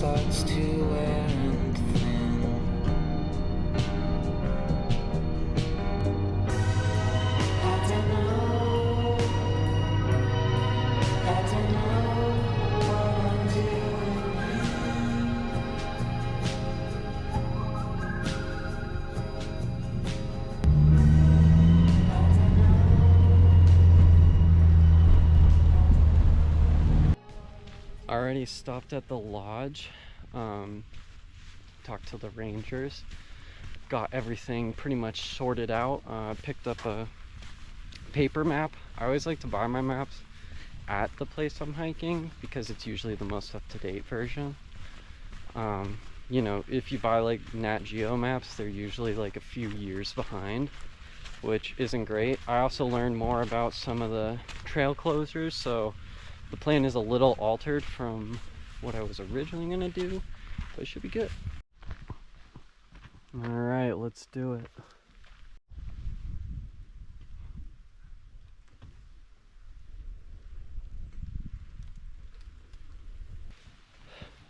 starts to wear and thin. I don't know what I'm doing here. Already stopped at the lodge, talked to the rangers, got everything pretty much sorted out, picked up a paper map. I always like to buy my maps at the place I'm hiking because it's usually the most up-to-date version. You know, if you buy like Nat Geo maps, they're usually like a few years behind, which isn't great. I also learned more about some of the trail closers, so the plan is a little altered from what I was originally gonna do, but it should be good. All right, let's do it.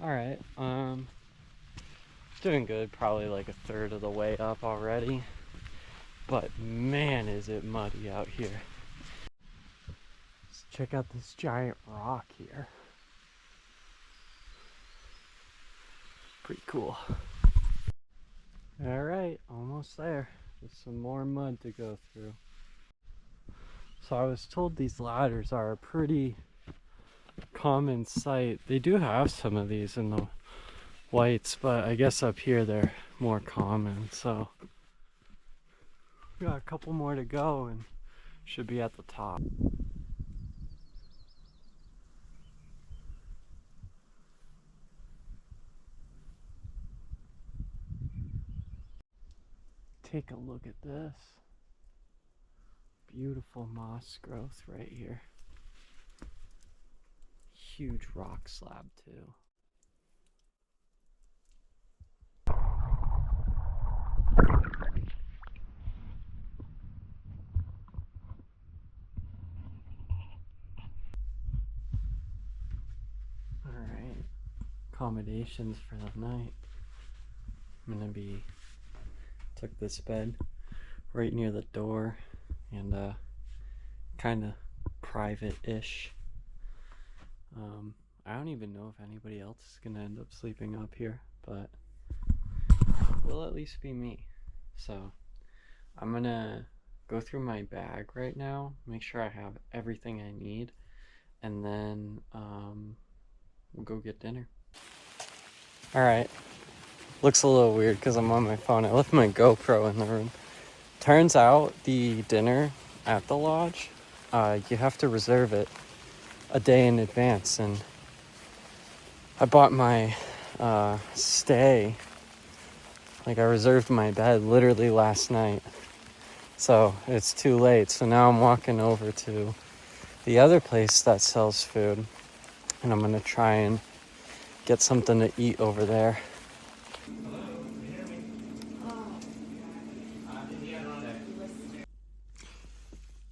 All right, doing good, probably like a third of the way up already, but man, is it muddy out here. Let's check out this giant rock here. Pretty cool. All right, almost there. Just some more mud to go through. So I was told these ladders are a pretty common sight. They do have some of these in the whites, but I guess up here they're more common. So we got a couple more to go and should be at the top. Take a look at this. Beautiful moss growth right here. Huge rock slab too. Alright, accommodations for the night. I'm gonna took this bed right near the door and kind of private-ish. I don't even know if anybody else is gonna end up sleeping up here, but will at least be me. So I'm gonna go through my bag right now, make sure I have everything I need, and then we'll go get dinner. Alright, looks a little weird because I'm on my phone. I left my GoPro in the room. Turns out the dinner at the lodge, you have to reserve it a day in advance, and I bought my stay, like I reserved my bed literally last night, so it's too late. So now I'm walking over to the other place that sells food, and I'm gonna try and get something to eat over there.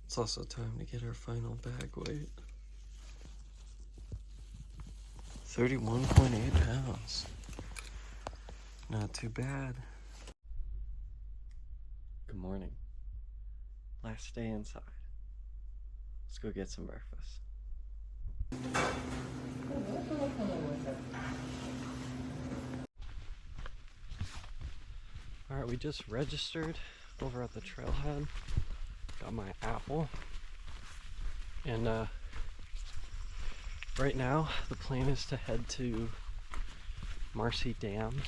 It's also time to get our final bag weight. 31.8 pounds. Not too bad. Good morning. Last day inside. Let's go get some breakfast. Alright, we just registered over at the trailhead. Got my apple. And right now the plan is to head to Marcy Dam.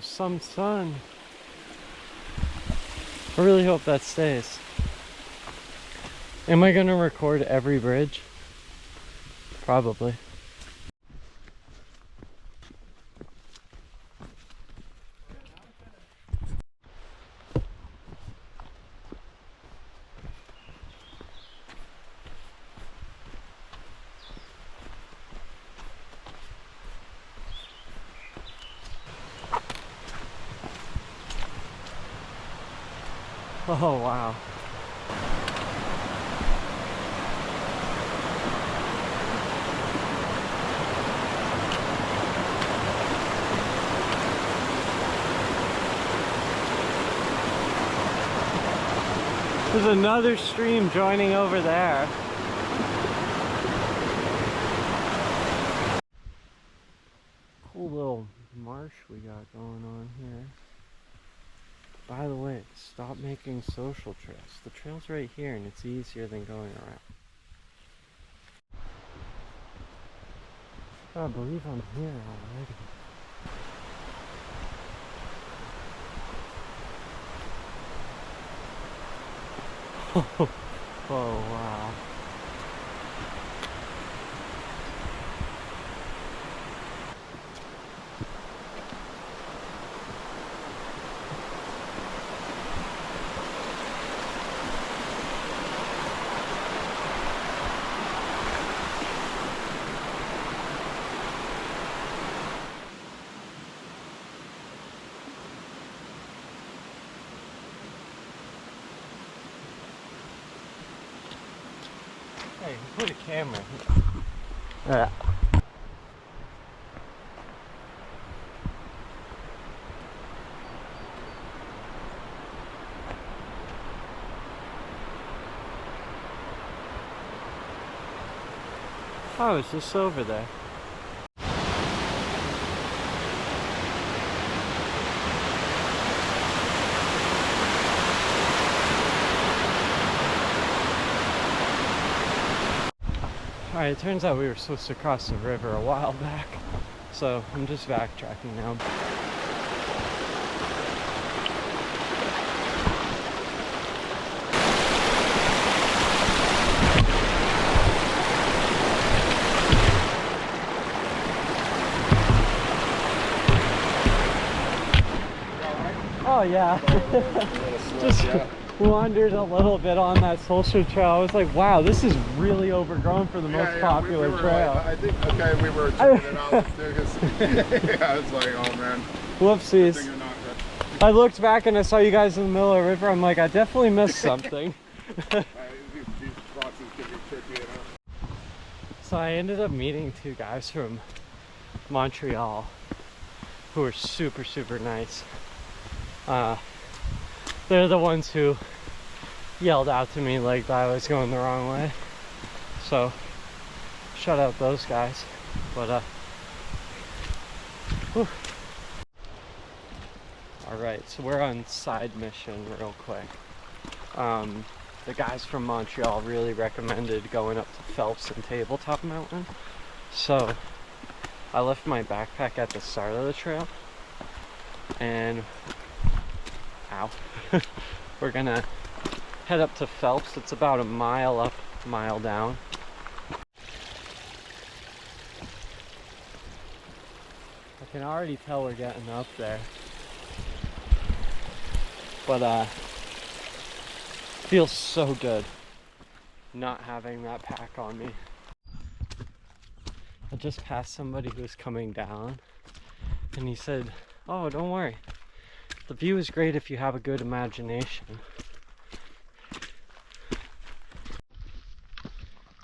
some sun. I really hope that stays. Am I gonna record every bridge? Probably. Oh wow. There's another stream joining over there. Cool little marsh we got going on here. By the way, stop making social trails. The trail's right here and it's easier than going around. I believe I'm here already. Oh wow. Hey, put a camera here. Yeah. Oh, it's just over there. Alright, it turns out we were supposed to cross the river a while back, so I'm just backtracking now. Oh yeah, just wandered a little bit on that social trail. I was like, wow, this is really overgrown for the most popular trail. I think, okay, we were checking it out because yeah, it's like, oh man. Whoopsies. I looked back and I saw you guys in the middle of the river. I'm like, I definitely missed something. These boxes can be tricky, you know? So I ended up meeting two guys from Montreal who were super, super nice. They're the ones who yelled out to me like I was going the wrong way. So, shout out those guys. But, whew. Alright, so we're on side mission real quick. The guys from Montreal really recommended going up to Phelps and Tabletop Mountain. So, I left my backpack at the start of the trail. And ow. We're gonna head up to Phelps. It's about a mile up, mile down. I can already tell we're getting up there. But feels so good not having that pack on me. I just passed somebody who was coming down and he said, oh, don't worry. The view is great if you have a good imagination.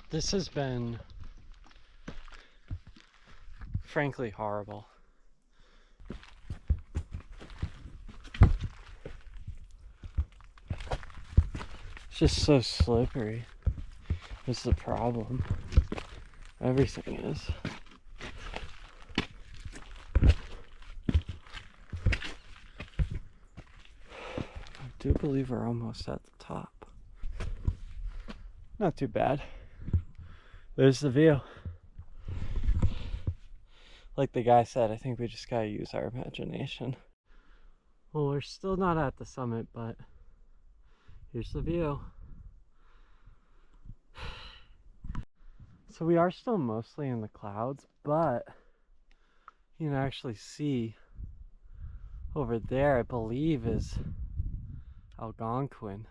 This has been frankly horrible. It's just so slippery. That's the problem. Everything is. I do believe we're almost at the top. Not too bad. There's the view. Like the guy said, I think we just gotta use our imagination. Well, we're still not at the summit, but here's the view. So we are still mostly in the clouds, but you can actually see over there, I believe, is Algonquin,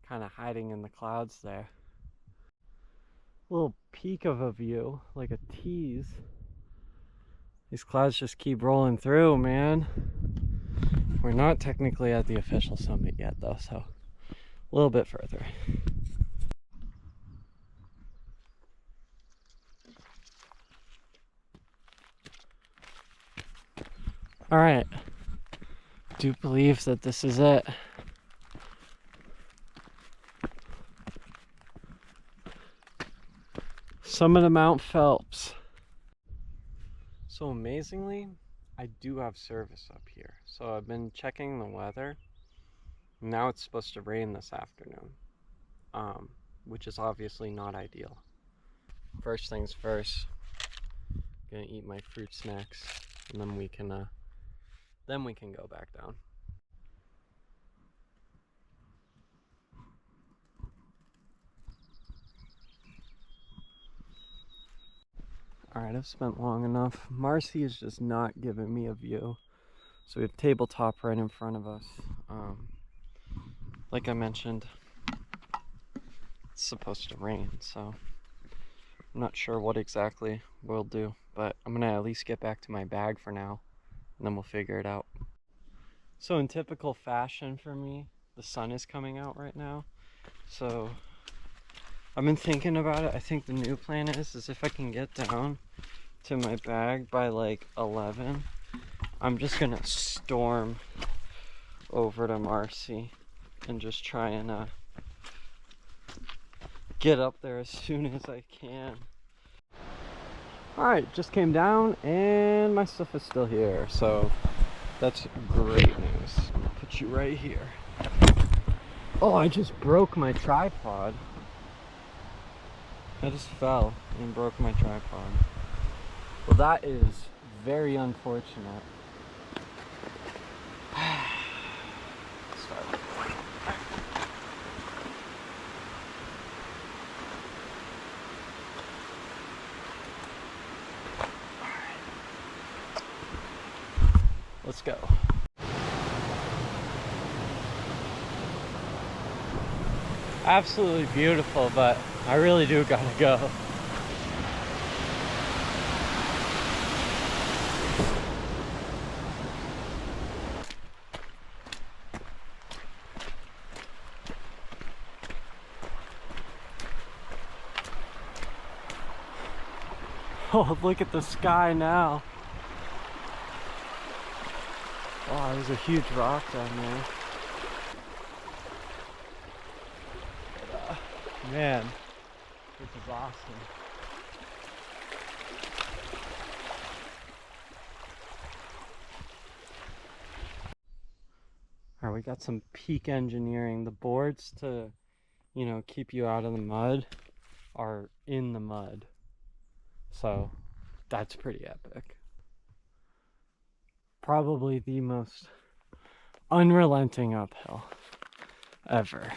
kind of hiding in the clouds there. Little peek of a view, like a tease. These clouds just keep rolling through, man. We're not technically at the official summit yet, though, so a little bit further. All right, do believe that this is it. Summit of Mount Phelps. So amazingly, I do have service up here. So I've been checking the weather. Now it's supposed to rain this afternoon, which is obviously not ideal. First things first, gonna eat my fruit snacks, and then we can go back down. Alright, I've spent long enough. Marcy is just not giving me a view. So we have tabletop right in front of us. Like I mentioned, it's supposed to rain, so I'm not sure what exactly we'll do, but I'm gonna at least get back to my bag for now, and then we'll figure it out. So in typical fashion for me, the sun is coming out right now, so I've been thinking about it. I think the new plan is if I can get down to my bag by like 11, I'm just gonna storm over to Marcy and just try and get up there as soon as I can. Alright, just came down and my stuff is still here, so that's great news. Put you right here. Oh, I just broke my tripod. I just fell and broke my tripod. Well, that is very unfortunate. Start. Let's go. Absolutely beautiful, but I really do gotta go. Oh, look at the sky now. Wow, there's a huge rock down there. But, man, this is awesome. Alright, we got some peak engineering. The boards to, you know, keep you out of the mud are in the mud. So that's pretty epic. Probably the most unrelenting uphill ever.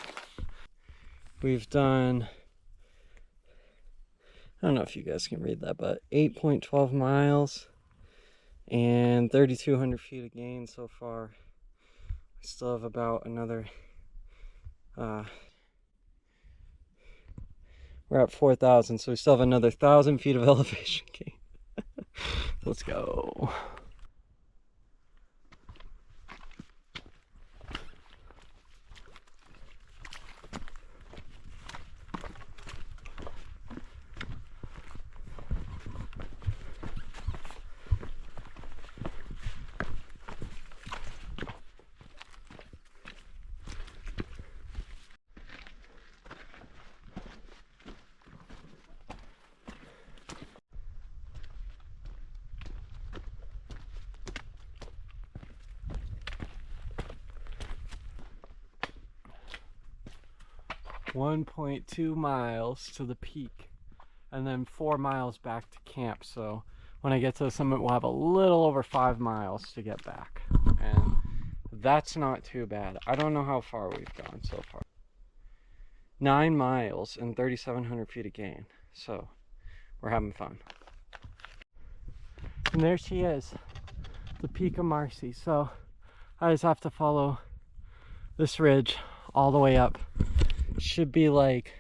We've done, I don't know if you guys can read that, but 8.12 miles and 3,200 feet of gain so far. We still have about another, we're at 4,000, so we still have another 1,000 feet of elevation gain. Let's go. .2 miles to the peak, and then 4 miles back to camp. So when I get to the summit, we'll have a little over 5 miles to get back. And that's not too bad. I don't know how far we've gone so far. 9 miles and 3,700 feet of gain. So we're having fun. And there she is, the peak of Marcy. So I just have to follow this ridge all the way up. Should be like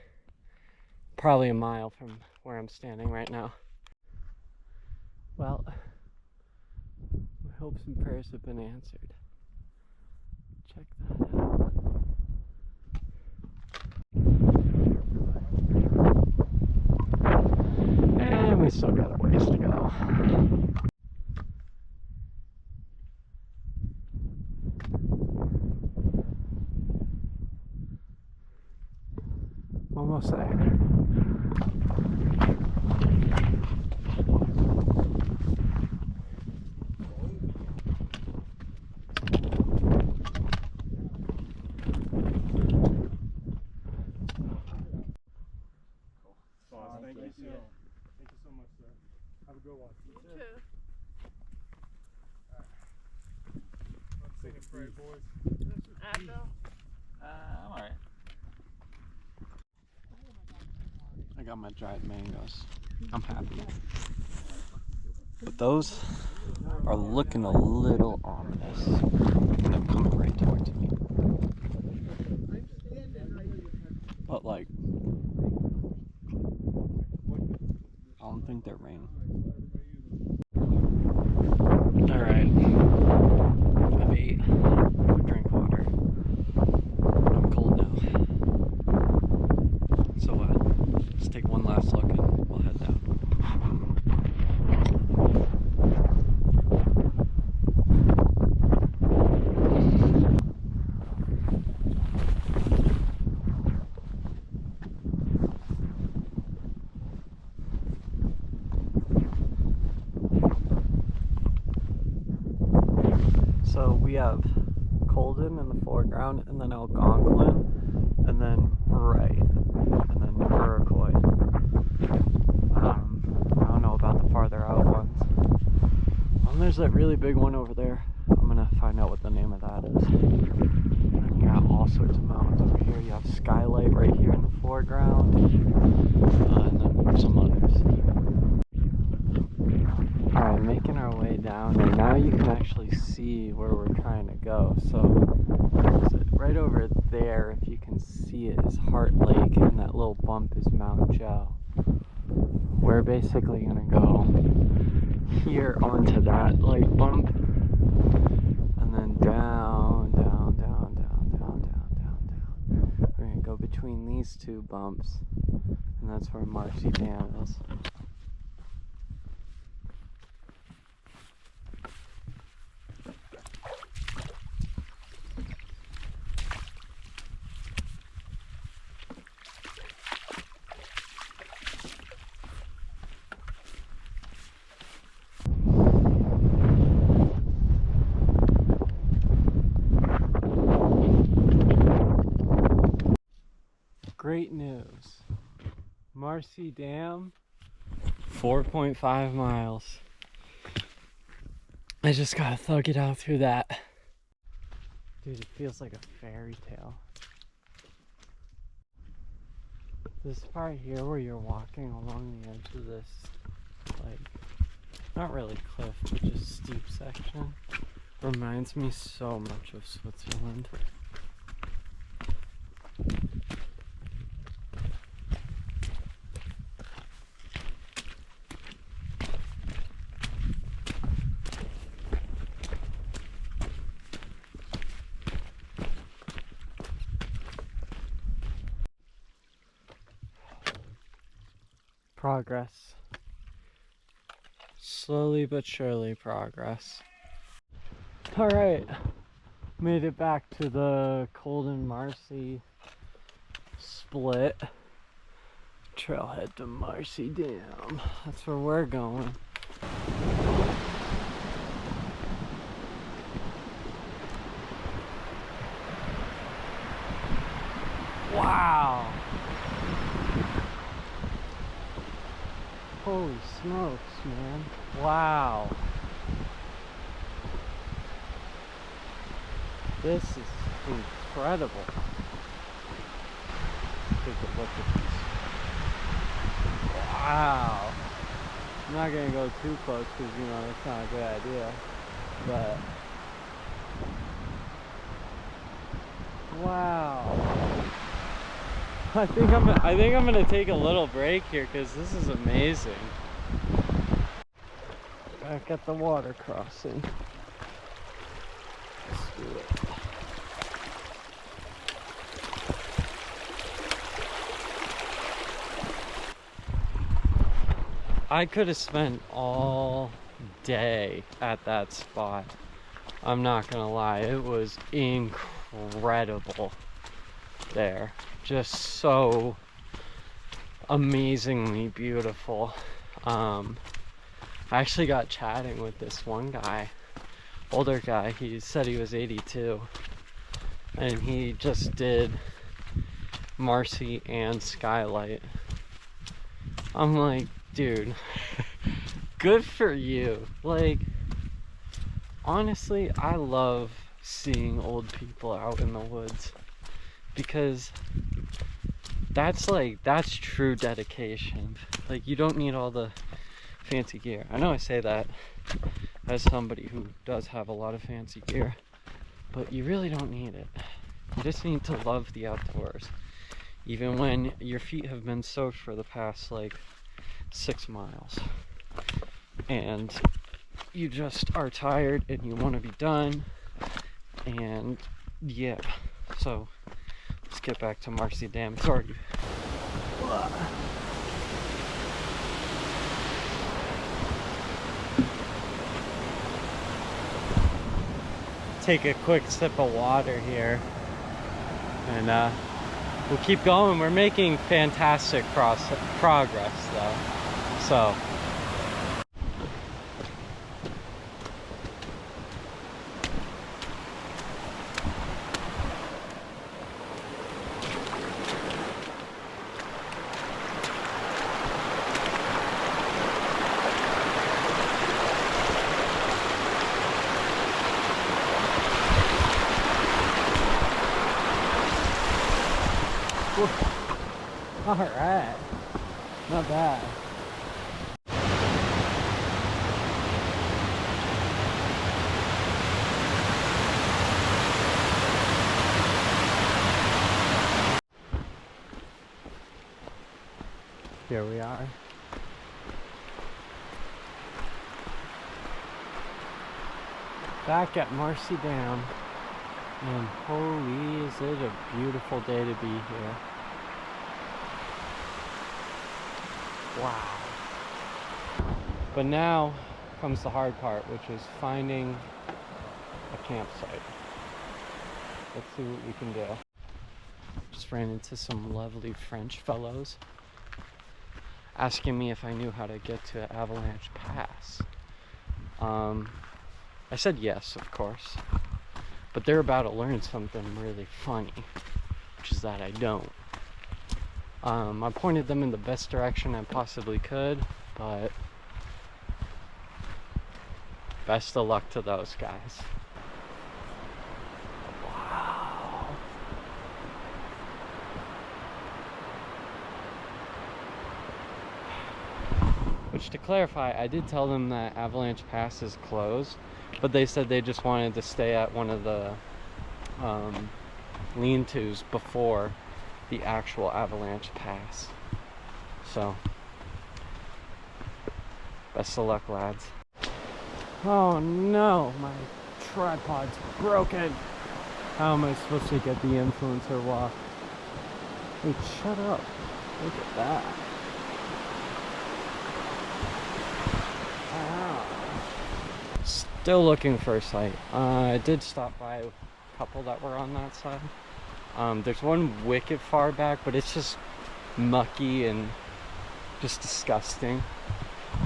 probably a mile from where I'm standing right now. Well, my hopes and prayers have been answered. Check that out. And we still got a ways to go. Almost there. Thank you, sir. Thank you so much, sir. Have a good one. You too. Let's sing and pray, boys. Advil? I'm alright. I got my dried mangoes. I'm happy. But those are looking a little ominous. They're coming right towards me. But like, I don't think they're rain. Alright. I've ate. Drink water. I'm cold now. So let's take one last look and we'll head down. So we have Colden in the foreground, and then Algonquin, and then Wright, and then Iroquois. I don't know about the farther out ones. There's that really big one over there. I'm gonna find out what the name of that is. And you got all sorts of mountains over here. You have Skylight right here in the foreground, and then some others. Alright, making our way down, and now you can actually see where we're trying to go. So, right over there, if you can see it, is Heart Lake, and that little bump is Mount Joe. We're basically gonna go here onto that light bump, and then down, down, down, down, down, down, down, down. We're gonna go between these two bumps, and that's where Marcy Dam is. Great news. Marcy Dam, 4.5 miles. I just gotta thug it out through that. Dude, it feels like a fairy tale. This part here where you're walking along the edge of this, like, not really cliff, but just steep section, reminds me so much of Switzerland. Progress. Slowly but surely progress. Alright, made it back to the Colden Marcy split. Trailhead to Marcy Dam. That's where we're going. Wow! Holy smokes, man. Wow. This is incredible. Take a look at this. Wow. I'm not gonna go too close because you know that's not a good idea. But wow. I think I'm gonna take a little break here because this is amazing. Back at the water crossing. Let's do it. I could have spent all day at that spot. I'm not gonna lie, it was incredible there. Just so amazingly beautiful. I actually got chatting with this one guy, older guy. He said he was 82 and he just did Marcy and Skylight. I'm like, dude, good for you. Like, honestly, I love seeing old people out in the woods because that's true dedication. Like, you don't need all the fancy gear. I know I say that as somebody who does have a lot of fancy gear, but you really don't need it. You just need to love the outdoors, even when your feet have been soaked for the past like 6 miles and you just are tired and you want to be done. And yeah, so let's get back to Marcy Dam. Sorry. Take a quick sip of water here and we'll keep going. We're making fantastic progress though, so all right, not bad. Here we are. Back at Marcy Dam, and holy, is it a beautiful day to be here. Wow. But now comes the hard part, which is finding a campsite. Let's see what we can do. Just ran into some lovely French fellows asking me if I knew how to get to Avalanche Pass. I said yes, of course, but they're about to learn something really funny, which is that I don't. I pointed them in the best direction I possibly could, but best of luck to those guys. Wow. Which, to clarify, I did tell them that Avalanche Pass is closed, but they said they just wanted to stay at one of the lean-tos before the actual Avalanche Pass. So, best of luck, lads. Oh no, my tripod's broken. How am I supposed to get the influencer walk? Hey, shut up. Look at that. Wow. Still looking for a site. I did stop by a couple that were on that side. There's one wicked far back, but it's just mucky and just disgusting.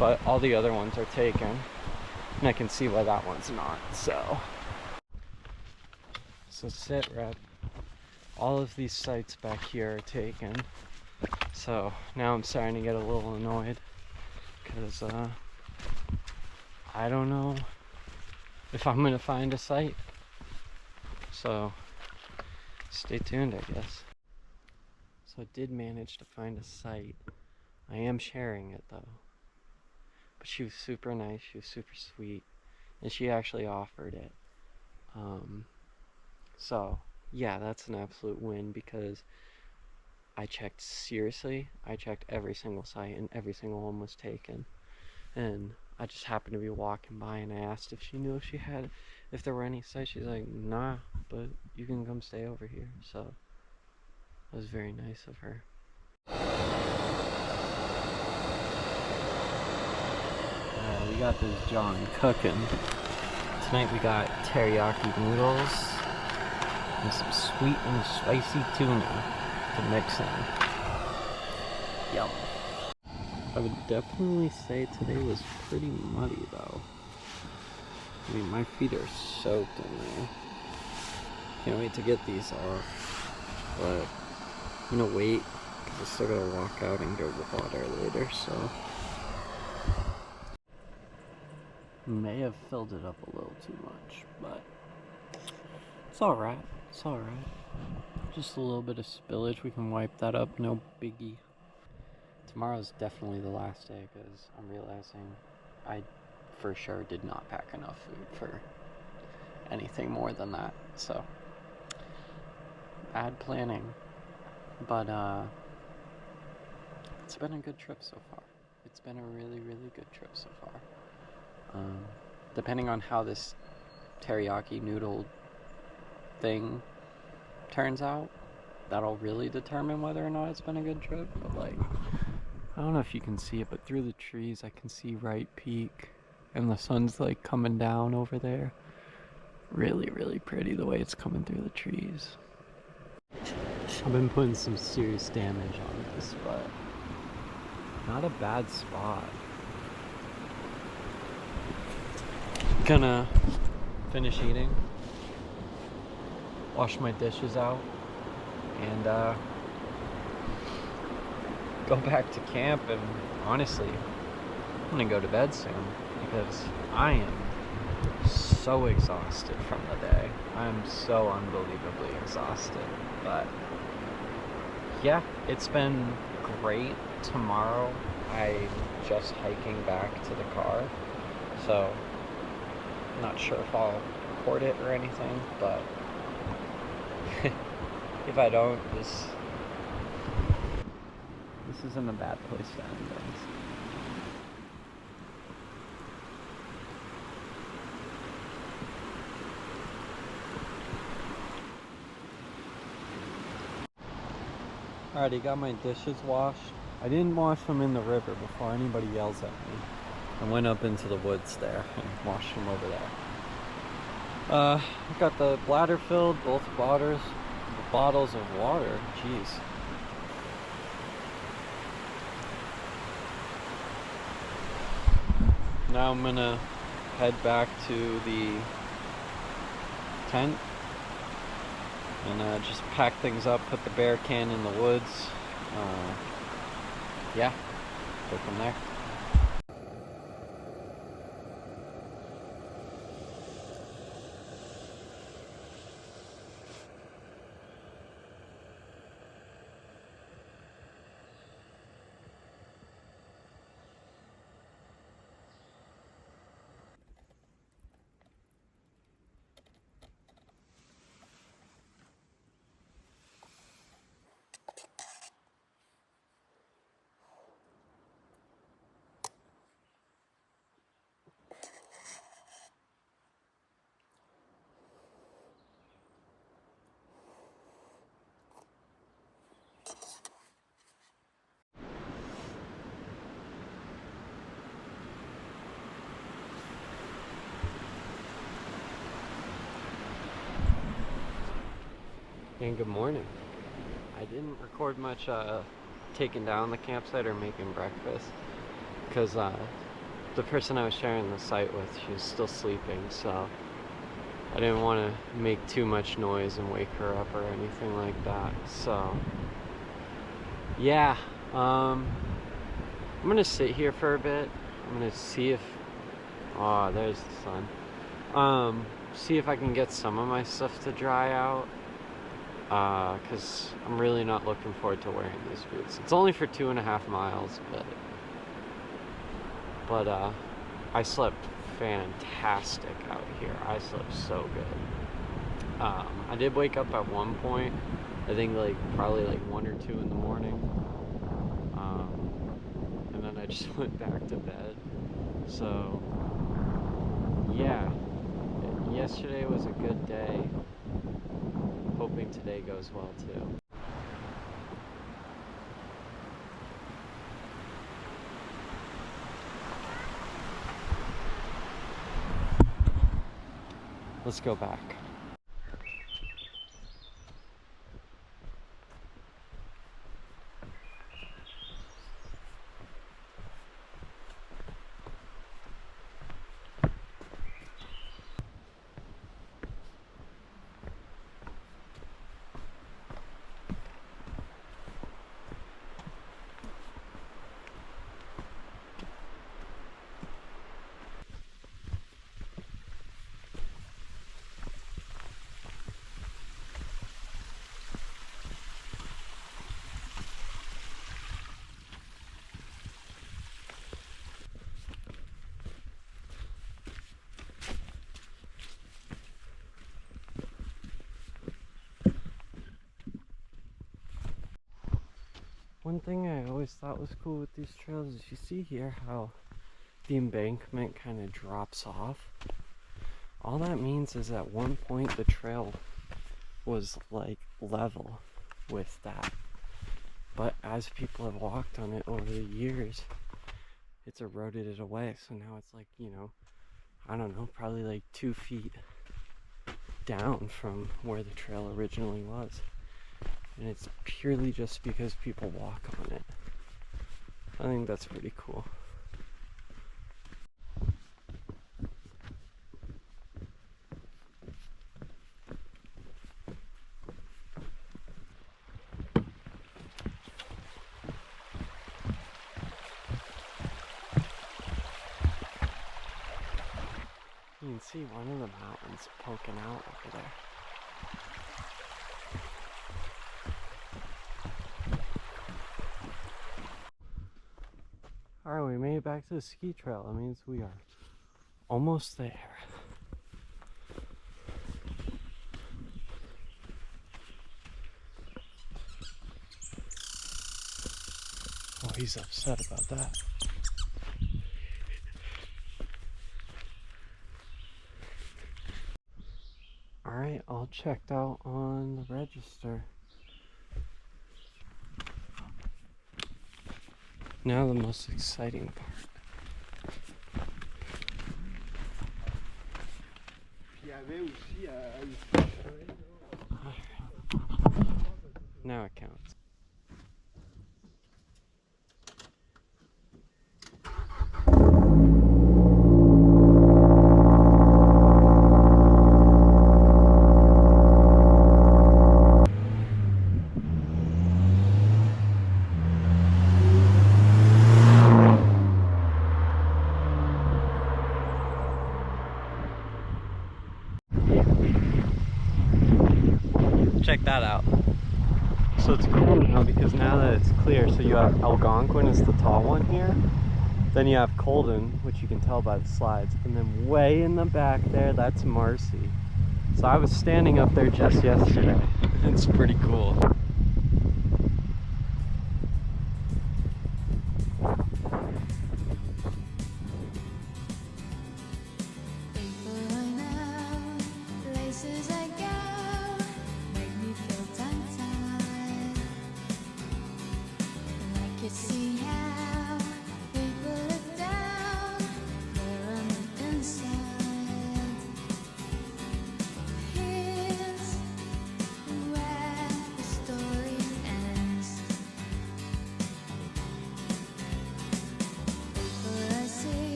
But all the other ones are taken, and I can see why that one's not. So sit rep. All of these sites back here are taken. So now I'm starting to get a little annoyed because I don't know if I'm gonna find a site. so stay tuned, I guess. So I did manage to find a site. I am sharing it though. But she was super nice, she was super sweet, and she actually offered it. So yeah, that's an absolute win because I checked seriously. I checked every single site and every single one was taken. And I just happened to be walking by and I asked if she knew if there were any sites. She's like, nah, but you can come stay over here. So it was very nice of her. We got this John cooking. Tonight we got teriyaki noodles and some sweet and spicy tuna to mix in. Yum. I would definitely say today was pretty muddy though. I mean, my feet are soaked in there. Can't wait to get these off. But I'm gonna wait because I still gotta walk out and go to water later, so. May have filled it up a little too much, but it's alright. It's alright. Just a little bit of spillage, we can wipe that up, no biggie. Tomorrow's definitely the last day because I'm realizing I for sure did not pack enough food for anything more than that. So, bad planning. But it's been a good trip so far. It's been a really, really good trip so far. Depending on how this teriyaki noodle thing turns out, that'll really determine whether or not it's been a good trip. But like, I don't know if you can see it, but through the trees I can see Wright Peak and the sun's like coming down over there. Really, really pretty the way it's coming through the trees. I've been putting some serious damage on this, but not a bad spot. Gonna finish eating, wash my dishes out, and go back to camp. And honestly, I'm gonna go to bed soon because I am so exhausted from the day. I'm so unbelievably exhausted. But yeah, it's been great. Tomorrow I'm just hiking back to the car, so not sure if I'll record it or anything, but if I don't, this isn't a bad place to end things. Alrighty, got my dishes washed. I didn't wash them in the river before anybody yells at me. I went up into the woods there and washed them over there. I got the bladder filled, both bottles of water. Jeez. Now I'm gonna head back to the tent and just pack things up, put the bear can in the woods. Yeah, go from there. And good morning. I didn't record much taking down the campsite or making breakfast because the person I was sharing the site with, she was still sleeping, so I didn't want to make too much noise and wake her up or anything like that. So yeah, I'm gonna sit here for a bit. I'm gonna see if, oh, there's the sun. see if I can get some of my stuff to dry out. Because I'm really not looking forward to wearing these boots. It's only for 2.5 miles, but I slept fantastic out here. I slept so good. I did wake up at one point, I think like probably like 1 or 2 in the morning, and then I just went back to bed. So yeah, yesterday was a good day. Hoping today goes well too. Let's go back. One thing I always thought was cool with these trails is you see here how the embankment kind of drops off. All that means is at one point the trail was like level with that. But as people have walked on it over the years, it's eroded it away. So now it's like, you know, I don't know, probably like 2 feet down from where the trail originally was. And it's purely just because people walk on it. I think that's pretty cool. You can see one of the mountains poking out over there. Alright, we made it back to the ski trail. That means we are almost there. Oh, he's upset about that. Alright, all checked out on the register. Now the most exciting part. Now it counts. Check that out. So it's cool now because now that it's clear, so you have Algonquin is the tall one here. Then you have Colden, which you can tell by the slides. And then way in the back there, that's Marcy. So I was standing up there just yesterday. It's pretty cool.